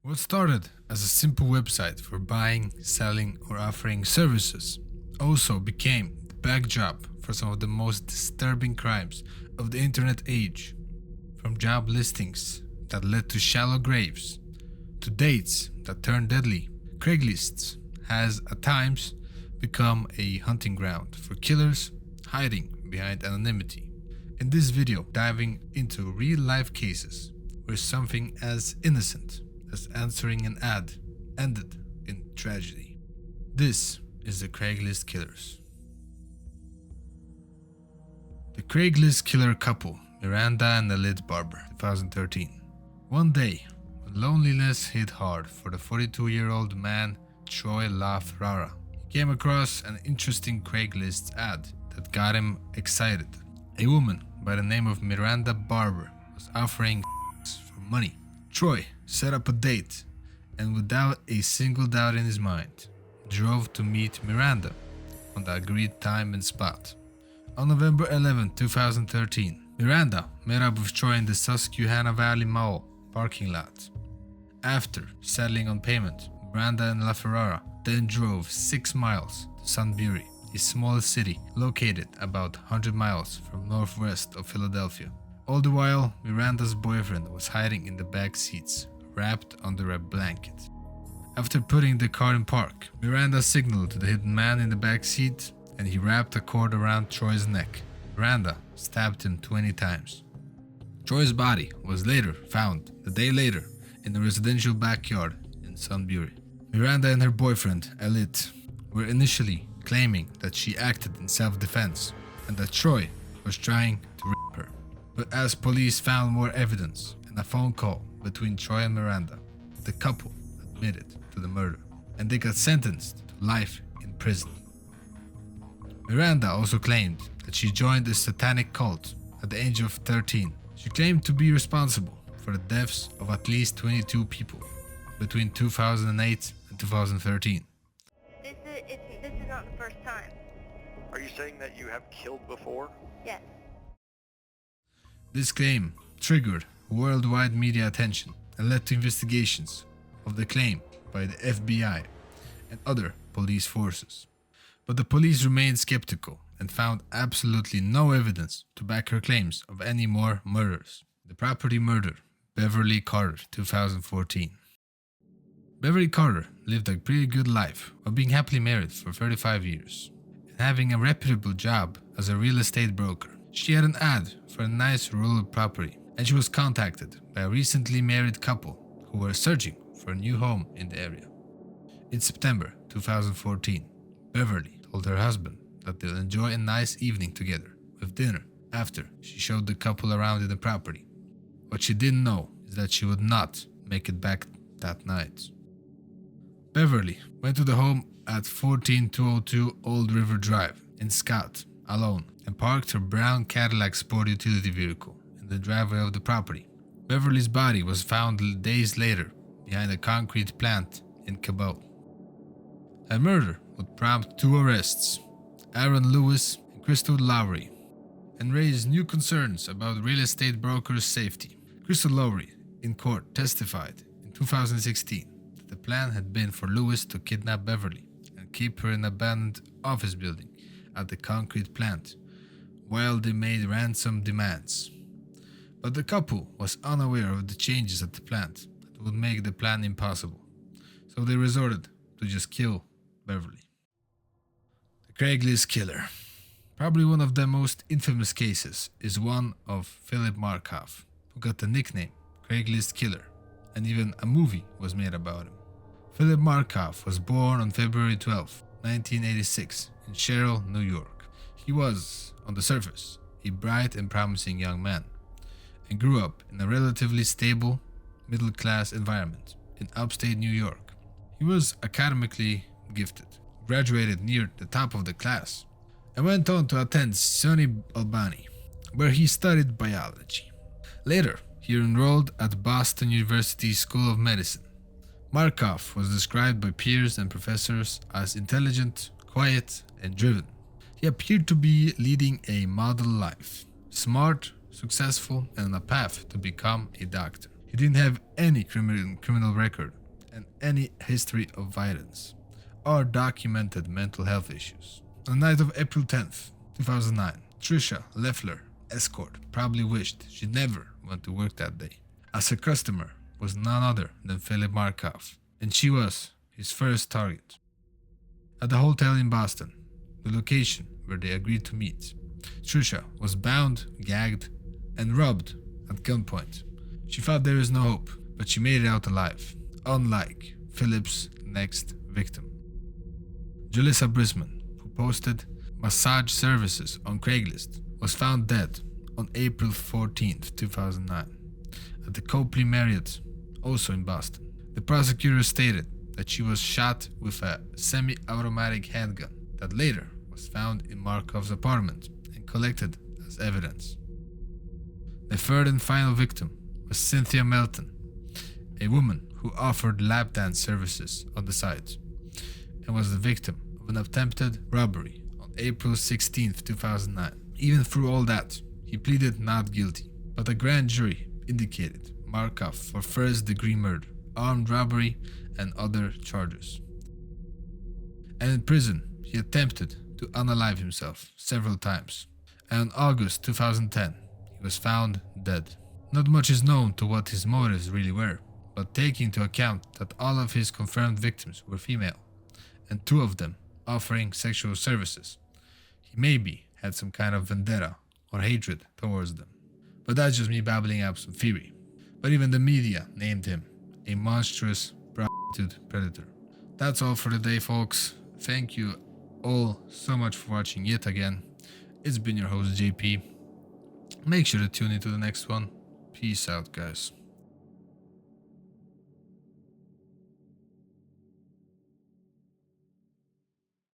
What started as a simple website for buying, selling, or offering services also became the backdrop for some of the most disturbing crimes of the internet age. From job listings that led to shallow graves, to dates that turned deadly, Craigslist has at times become a hunting ground for killers hiding behind anonymity. In this video, diving into real-life cases where something as innocent as answering an ad ended in tragedy. This is the Craigslist Killers. The Craigslist killer couple, Miranda and Elite Barber, 2013. One day, when loneliness hit hard for the 42-year-old man, Troy LaFerrara, he came across an interesting Craigslist ad that got him excited. A woman by the name of Miranda Barber was offering for money. Troy set up a date and, without a single doubt in his mind, drove to meet Miranda on the agreed time and spot. On November 11, 2013, Miranda met up with Troy in the Susquehanna Valley Mall parking lot. After settling on payment, Miranda and LaFerrara then drove 6 miles to Sunbury, a small city located about 100 miles from northwest of Philadelphia. All the while, Miranda's boyfriend was hiding in the back seats, wrapped under a blanket. After putting the car in park, Miranda signaled to the hidden man in the back seat, and he wrapped a cord around Troy's neck. Miranda stabbed him 20 times. Troy's body was later found a day later in a residential backyard in Sunbury. Miranda and her boyfriend, Elite, were initially claiming that she acted in self-defense and that Troy was trying to rape her. But as police found more evidence and a phone call between Troy and Miranda, the couple admitted to the murder, and they got sentenced to life in prison. Miranda also claimed that she joined a satanic cult at the age of 13. She claimed to be responsible for the deaths of at least 22 people between 2008 and 2013. This is not the first time. Are you saying that you have killed before? Yes. This claim triggered worldwide media attention and led to investigations of the claim by the FBI and other police forces. But the police remained skeptical and found absolutely no evidence to back her claims of any more murders. The property murder, Beverly Carter, 2014. Beverly Carter lived a pretty good life while being happily married for 35 years and having a reputable job as a real estate broker. She had an ad for a nice rural property, and she was contacted by a recently married couple who were searching for a new home in the area. In September 2014, Beverly told her husband that they'll enjoy a nice evening together with dinner after she showed the couple around in the property. What she didn't know is that she would not make it back that night. Beverly went to the home at 14202 Old River Drive in Scott alone and parked her brown Cadillac sport utility vehicle in the driveway of the property. Beverly's body was found days later behind a concrete plant in Cabot. A murder would prompt 2 arrests, Aaron Lewis and Crystal Lowry, and raise new concerns about real estate brokers' safety. Crystal Lowry, in court, testified in 2016 that the plan had been for Lewis to kidnap Beverly and keep her in an abandoned office building at the concrete plant while they made ransom demands. But the couple was unaware of the changes at the plant that would make the plan impossible, so they resorted to just kill Beverly. The Craigslist Killer. Probably one of the most infamous cases is one of Philip Markoff, who got the nickname Craigslist Killer, and even a movie was made about him. Philip Markoff was born on February 12, 1986 in Sherrill, New York. He was, on the surface, a bright and promising young man, and grew up in a relatively stable, middle-class environment in upstate New York. He was academically gifted, graduated near the top of the class, and went on to attend SUNY Albany, where he studied biology. Later, he enrolled at Boston University School of Medicine. Markoff was described by peers and professors as intelligent, quiet, and driven. He appeared to be leading a model life, smart, successful, and on a path to become a doctor. He didn't have any criminal record and any history of violence or documented mental health issues. On the night of April 10th, 2009, Trisha Leffler, escort, probably wished she never went to work that day, as her customer was none other than Philip Markov, and she was his first target. At the hotel in Boston, the location where they agreed to meet, Trisha was bound, gagged, and robbed at gunpoint. She thought there was no hope, but she made it out alive, unlike Philip's next victim. Julissa Brisman, who posted massage services on Craigslist, was found dead on April 14th, 2009, at the Copley Marriott, also in Boston. The prosecutor stated that she was shot with a semi-automatic handgun that later was found in Markov's apartment and collected as evidence. The third and final victim was Cynthia Melton, a woman who offered lap dance services on the site and was the victim of an attempted robbery on April 16, 2009. Even through all that, he pleaded not guilty, but a grand jury indicated Markov for first-degree murder, armed robbery, and other charges. And in prison, he attempted to unalive himself several times, and in August 2010, he was found dead. Not much is known to what his motives really were, but taking into account that all of his confirmed victims were female, and 2 of them offering sexual services, he maybe had some kind of vendetta or hatred towards them. But that's just me babbling up some theory. But even the media named him a monstrous prostitute predator. That's all for today, folks. Thank you all so much for watching yet again. It's been your host JP. Make sure to tune into the next one. Peace out, guys.